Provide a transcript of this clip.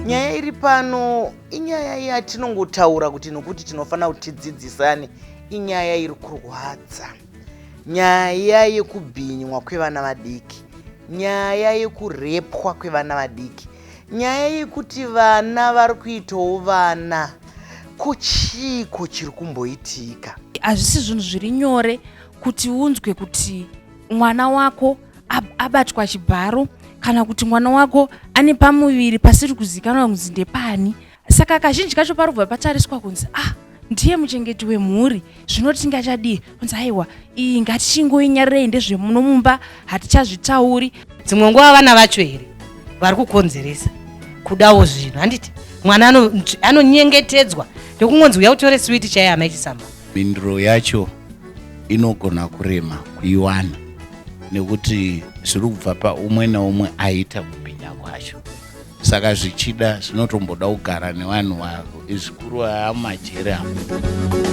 Nyaya iri pano inyaya yatinongotaura kuti nokuti tinofana kuti tidzidzisane, inyaya iri kurwadza. Nyaya yekubhinywa kwevana vadiki, nyaya yekurepwa kwevana vadiki, nyaya yekuti vana vari kuitawo vana. Kuchiko chiri kumboitika? Hazvisi zvinhu zviri nyore kuti unzwe kuti mwana wako abatwa chibharo kana kuti mwana wako ane pamuviri pasiri kuzikanwa kunzi ndepani. Saka kazhinji kacho parobva patariswa kunzi ndiye muchengeti wemhuri, zvino tingachadii? Kunzi aiwa iyi ngatichingoinyararei ndezvemunomumba, hatichazvitauri. Dzimwe nguva vana vacho here vari kukonzeresa kudawo zvinhu. Handiti mwana anonyengetedzwa ndokungonzi uya utore switi chaiyo Mai Chisamba. Mindiro yacho inogona kurema kuiwana nekuti zviri kubva paumwe naumwe aita kubhinya kwacho. Saka zvichida zvinotomboda kugara nevanhu zvikuru amajere apo.